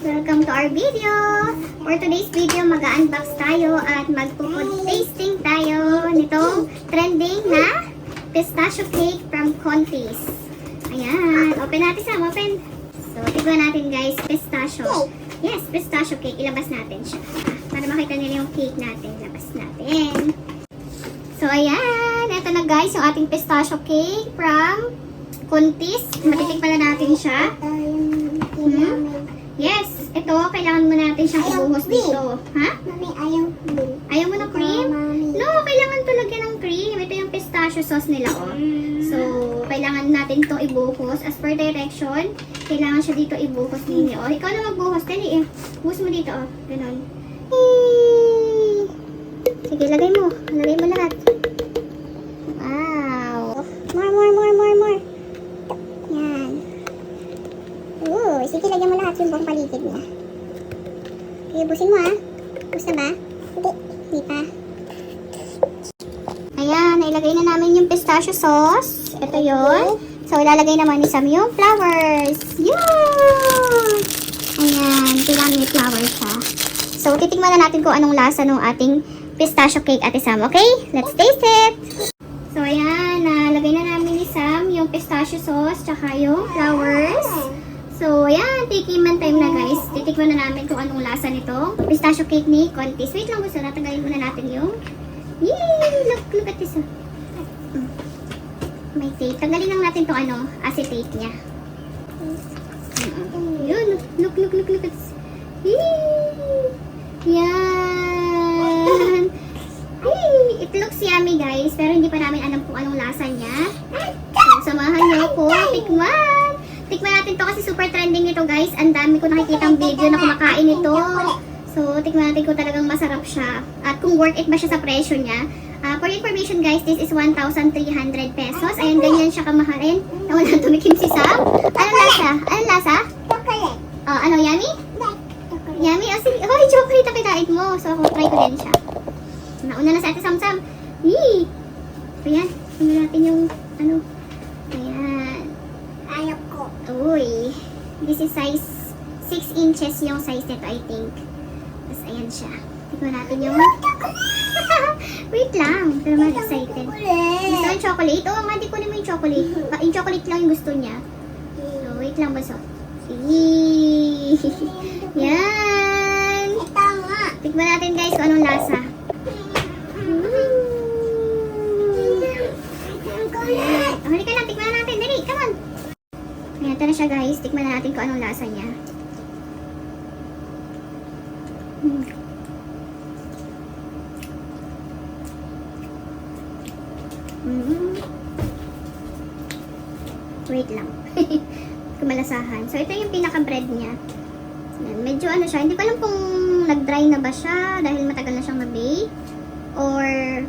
Welcome to our video! For today's video, mag-unbox tayo at magpo-food tasting tayo nitong trending na pistachio cake from Contis. Ayan, open natin Sam, open! So, tignan natin guys, pistachio. Yes, pistachio cake, ilabas natin siya. Para makita nila yung cake natin, ilabas natin. So, ayan, ito na guys, yung ating pistachio cake from Contis. Matitikman na natin siya. Yes, ito, kailangan mo natin siyang ibuhos dito. Ha? Mami, ayaw cream. Ayaw mo ng cream? No, kailangan to lagyan ng cream. Ito yung pistachio sauce nila, oh. So, kailangan natin itong ibuhos. As per direction, kailangan siya dito ibuhos ninyo. Oh, ikaw na magbuhos. Dali, eh. Buhos mo dito, oh. Ganon. Sige, lagay mo. Lagay mo lahat. Wow. More. Yan. Sige, lagyan mo lahat yung buong paligid niya. Okay, busin mo ah. Bus na ba? Hindi pa. Ayan, nailagay na namin yung pistachio sauce. Ito yun. So, ilalagay naman ni Sam yung flowers. Yun! Ayan, kailangan may flowers ha. So, titikman na natin kung anong lasa ng ating pistachio cake, Ate Sam. Okay? Let's taste it! So, ayan, nalagay na namin ni Sam yung pistachio sauce tsaka yung flowers. So, ayan, tikiman time na guys. Titikman na namin kung anong lasa nito. Pistachio cake ni Contis. Wait lang gusto, natanggalin muna natin yung... Yay! Look at this. May tape. Tanggalin lang natin itong ano, acetate niya. Yun, look at this. Yay! Yan! Hey, it looks yummy guys, pero hindi pa namin alam kung anong lasa niya. So, samahan niyo ako. Tikman natin to kasi super trending nito guys. Ang dami ko nakikitang video na kumakain ito. So, tikman natin kung talagang masarap siya. At kung worth it ba siya sa presyo niya. For information guys, this is 1,300 pesos. Ayan, ganyan siya kamahalin. Nawala tumikim si Sam. Anong lasa? Chocolate. Ano, yummy? Yummy? Oh, sige. Oh, chocolate ang kinait mo. So, try ko din siya. Nauna na sa Ate Sam. Yee! Ayan, tingnan natin yung ano. Ayan. Ayaw ko. Uy, this is size 6 inches yung size nito, I think. Tapos, ayan siya. Tignan natin yung... Wait lang. Pero man excited. Gusto yung chocolate? Oo nga, di ko naman yung chocolate. Yung chocolate lang yung gusto niya. So, wait lang ba so? Yee! Yan! Ito nga. Tignan natin guys kung anong lasa. Halika na, tikman na natin. Dali, come on. Ayan, ito na siya guys. Tikman na natin kung anong lasa niya. Wait lang. Kumalasahan. So, ito yung pinaka-bread niya. Ayan, medyo ano siya. Hindi ko alam kung nag-dry na ba siya dahil matagal na siyang mag-bake. Or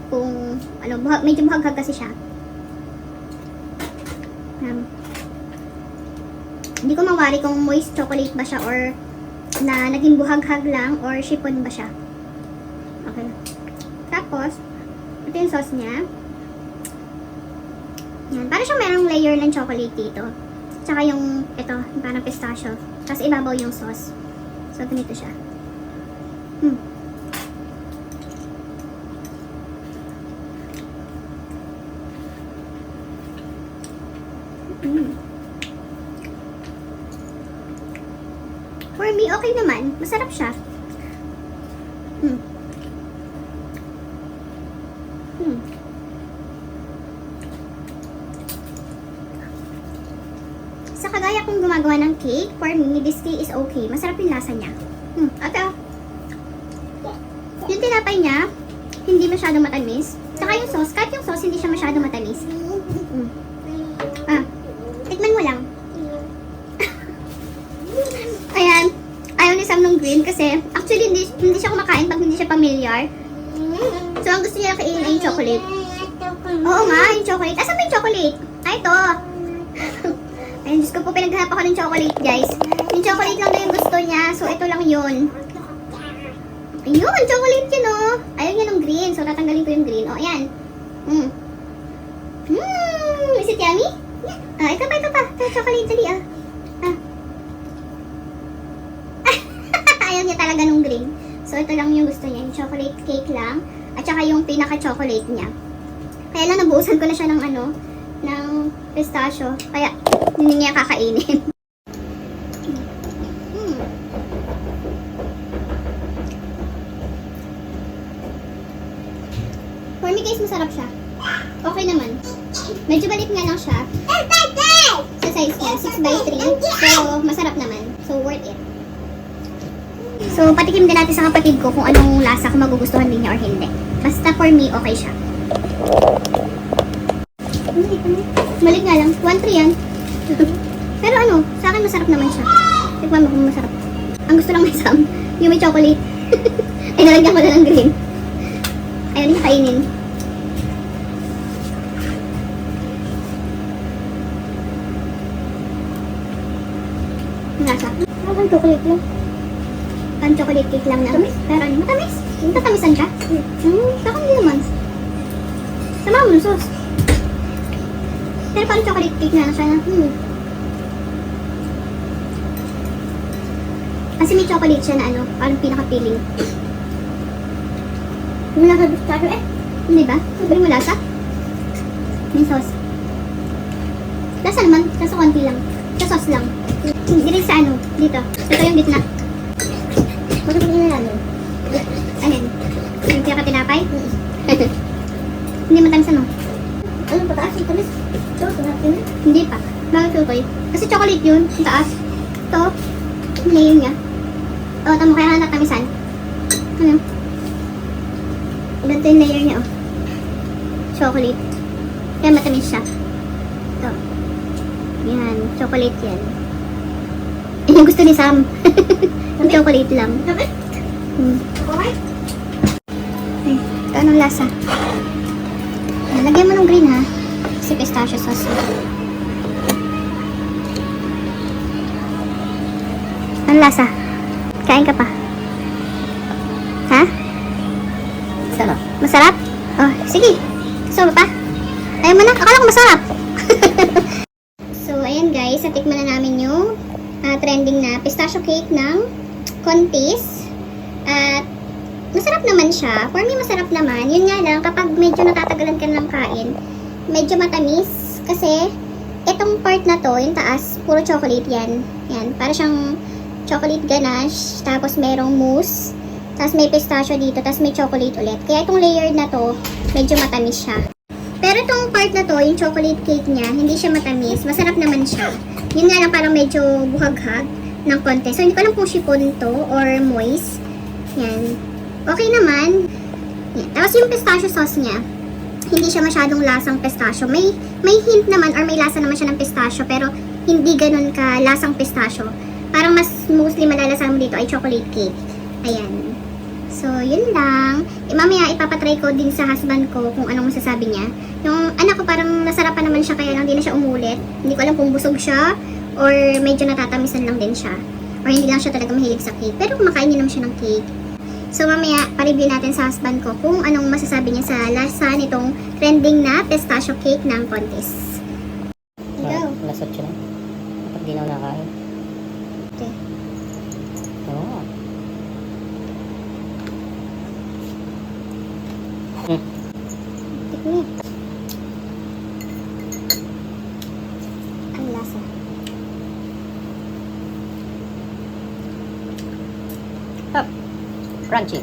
kung ano, medyo buhaghag kasi siya. Hindi ko mawari kung moist chocolate ba siya or na naging buhaghag lang or chiffon ba siya. Okay. Tapos, ito yung sauce niya. Yan. Para siyang merong layer ng chocolate dito. Tsaka yung, ito, yung parang pistachio. Tapos ibabaw yung sauce. So, ganito siya. For me, okay naman. Masarap siya. Sa kagaya kong gumagawa ng cake, for me, this cake is okay. Masarap yung lasa niya. Ito. Yung tinapay niya, hindi masyadong matamis. Saka yung sauce, kahit yung sauce, hindi siya masyadong matamis. Tikman mo lang. Ayan. Ayaw ni Sam ng green kasi actually hindi siya kumakain pag hindi siya familiar. So, ang gusto niya kainin ay yung chocolate. Oo nga, yung chocolate. Asan ba yung chocolate? Ito. Ayun, Diyos ko po, pinaghanap ako ng chocolate, guys. Yung chocolate lang na yung gusto niya. So, ito lang yun. Ayun, chocolate yun, oh. Ayaw niya ng green. So, tatanggalin ko yung green. O, ayan. Is it yummy? Ito pa. Ito, chocolate, dali, ah. talaga nung green. So, ito lang yung gusto niya. Yung chocolate cake lang. At saka yung pinaka-chocolate niya. Kaya lang nabuusan ko na siya ng ng pistachio. Kaya, hindi niya kakainin. For me guys, masarap siya. Okay naman. Medyo balit nga lang siya. Sa size niya, 6x3. So, masarap naman. So, worth it. So, patikim din natin sa kapatid ko kung anong lasa, kung magugustuhan din niya or hindi. Basta for me, okay siya. Malit nga lang. 1-3 yan. Pero sa akin masarap naman siya. Tikman mo kung masarap. Ang gusto lang may Sam, yung may chocolate. Ay, nalagyan ko na ng green. Ayaw niya kainin. Ang lasa. Parang chocolate lang. Parang chocolate cake lang na. Pero matamis. Tatamisan ka? Saka hindi naman. Sama mo ng sauce. Pero parang chocolate cake na siya na. Kasi may chocolate siya na parang pinaka-feeling. Hindi mo lasa pistachio Hindi ba? Sabi mo lasa? May sauce. Lasa naman. Lasa konti lang. Sa sauce lang. Hindi rin sa dito. Ito yung gitna. Bakit hindi na ano? Ano yun? Yung pinaka-tinapay? Hindi matamis Ano pataas? Yung tamis? Sauce natin Hindi pa. Bakit tutoy? Kasi chocolate yun. Yung taas. Ito. Yung layer niya. Tamo kaya natamisan. Ganito yung layer niya, Chocolate. Kaya matamis siya. Ito. Yan. Chocolate yan. Yung gusto ni Sam. Yung chocolate lang. Ay, ito anong lasa? Lagyan mo ng green, ha? Kasi pistachio sauce. Anong lasa? Kain ka pa. Ha? Sarap. Masarap? Oh, sige. Gusto mo pa? Ayaw mo na? Akala ko masarap. So, ayan guys. Natikman na namin yung trending na pistachio cake ng Contis. At masarap naman siya. For me, masarap naman. Yun nga lang, kapag medyo natatagalan ka ng kain, medyo matamis. Kasi, itong part na to, yung taas, puro chocolate yan. Yan, para siyang chocolate ganache, tapos merong mousse, tapos may pistachio dito, tapos may chocolate ulit. Kaya itong layer na to, medyo matamis siya. Pero itong part na to, yung chocolate cake niya, hindi siya matamis. Masarap naman siya. Yun nga lang, parang medyo buhaghag ng konti. So, hindi ko alam kung chiffon to or moist. Yan. Okay naman. Yan. Tapos yung pistachio sauce niya, hindi siya masyadong lasang pistachio. May hint naman or may lasa naman siya ng pistachio, pero hindi ganun ka lasang pistachio. Parang mas mostly malalasahan mo dito ay chocolate cake. Ayan. So, yun lang. Mamaya ipapatry ko din sa husband ko kung anong masasabi niya. Yung anak ko parang nasarapan naman siya, kaya lang hindi na siya umulit. Hindi ko alam kung busog siya or medyo natatamisan lang din siya. Or hindi lang siya talaga mahilig sa cake. Pero kumakain niya naman siya ng cake. So, mamaya pa-review natin sa husband ko kung anong masasabi niya sa lasa nitong trending na pistachio cake ng Contis. Go! Lasot siya na. Kapag di na ako nakain. Okay. Oo. Tikman. Ang lasa. Top. Crunchy.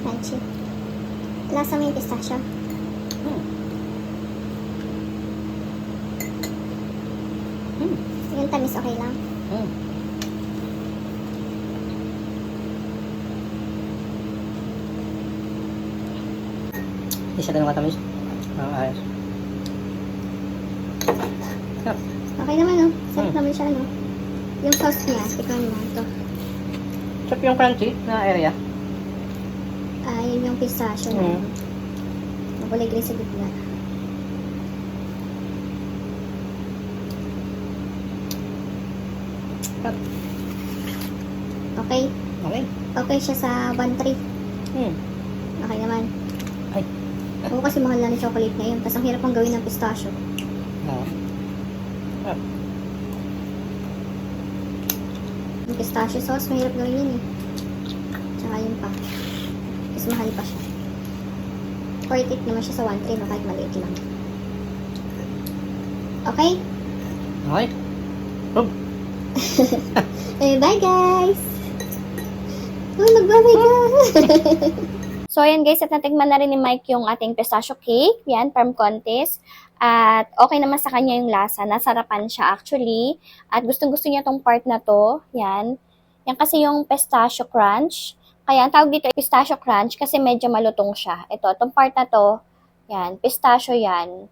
Crunchy. Lasa mo yung pistachio. Yung tamis okay lang. Hindi siya ganun katamis. Ayos. Sarap. Okay naman, no? Sarap naman siya, no? Yung sauce niya, tikman mo ito. Sarap yung crunchy na area. Yun yung pistachio na. Makulay green sa gitna. Sarap. Okay. Okay. Okay siya sa 1-3. Okay naman. Ay. Oo, kasi mahal lang yung chocolate na yun. Tapos ang hirap pang gawin ng pistachio. Oo. Sarap. Yung pistachio sauce, mahirap gawin yun eh. ayun pa. Mas mahal pa siya. Worth it naman siya sa 1.3 no, kahit maliit lang. Okay? Okay. Oh, Bye guys! Uy, magbabay ka! So, ayan guys, at natikman na rin ni Mike yung ating pistachio cake. Yan, from Contest. At okay naman sa kanya yung lasa. Nasarapan siya actually. At gustong-gusto niya tong part na to. Yan. Yan kasi yung pistachio crunch. Kaya ang tawag dito ay pistachio crunch kasi medyo malutong siya. Ito, itong part na to. Yan, pistachio yan.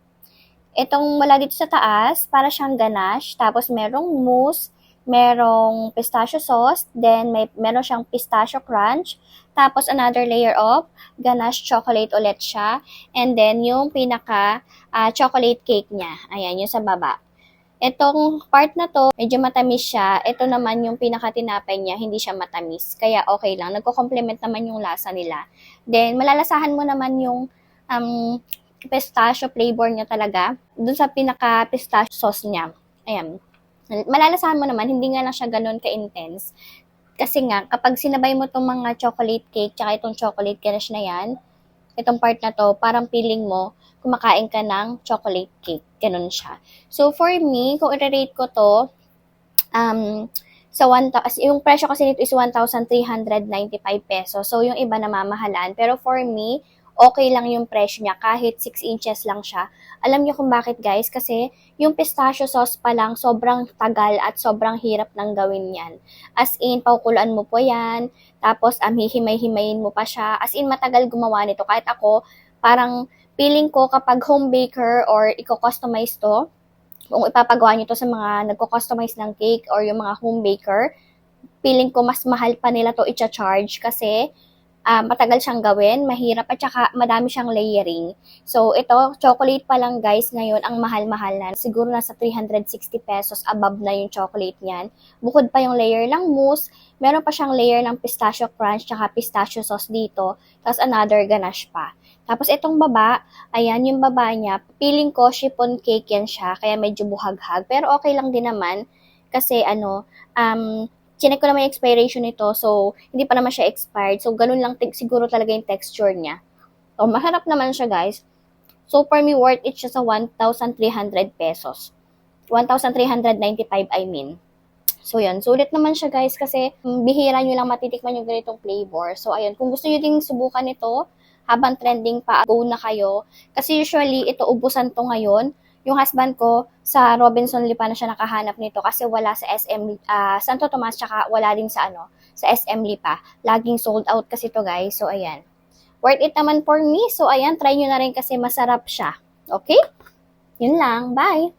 Itong mula dito sa taas, para siyang ganache. Tapos merong mousse, merong pistachio sauce, then meron siyang pistachio crunch, tapos another layer of ganache chocolate ulit siya, and then yung pinaka chocolate cake niya, ayan, yung sa baba. Itong part na to, medyo matamis siya. Ito naman yung pinaka tinapay niya, hindi siya matamis. Kaya okay lang, nagko-complement naman yung lasa nila. Then, malalasahan mo naman yung pistachio flavor niya talaga, dun sa pinaka pistachio sauce niya. Ayan. Malalasahan mo naman, hindi nga lang siya ganun ka-intense. Kasi nga, kapag sinabay mo itong mga chocolate cake, tsaka itong chocolate ganache na yan, itong part na to, parang feeling mo, kumakain ka ng chocolate cake. Ganun siya. So, for me, kung i-rate ko to, yung presyo kasi nito is 1,395 pesos. So, yung iba namamahalan. Pero for me, okay lang yung presyo niya kahit 6 inches lang siya. Alam niyo kung bakit guys? Kasi yung pistachio sauce pa lang sobrang tagal at sobrang hirap nang gawin yan. As in, pakukuluan mo po yan. Tapos hihimay-himayin mo pa siya. As in, matagal gumawa nito. Kahit ako, parang feeling ko kapag home baker or i-customize to, kung ipapagawa niyo to sa mga nagko-customize ng cake or yung mga home baker, feeling ko mas mahal pa nila to i-charge kasi matagal siyang gawin, mahirap, at saka madami siyang layering. So, ito, chocolate pa lang guys, ngayon, ang mahal-mahal na. Siguro nasa 360 pesos above na yung chocolate niyan. Bukod pa yung layer lang mousse, meron pa siyang layer ng pistachio crunch, tsaka pistachio sauce dito, tapos another ganache pa. Tapos itong baba, ayan yung baba niya, feeling ko chiffon cake yan siya, kaya medyo buhaghag. Pero okay lang din naman, kasi chinek ko naman yung expiration nito, so hindi pa naman siya expired. So, ganun lang siguro talaga yung texture niya. So, maharap naman siya, guys. So, for me, worth it siya sa 1,300 pesos. 1,395, I mean. So, yun. Sulit naman siya, guys, kasi bihira nyo lang matitikman yung ganitong flavor. So, ayun. Kung gusto nyo ding subukan ito, habang trending pa, go na kayo. Kasi usually, ito ubusan to ngayon. Yung husband ko, sa Robinson Lipa na siya nakahanap nito kasi wala sa SM Santo Tomas, tsaka wala din sa sa SM Lipa. Laging sold out kasi to guys. So, ayan. Worth it naman for me. So, ayan, try nyo na rin kasi masarap siya. Okay? Yun lang. Bye!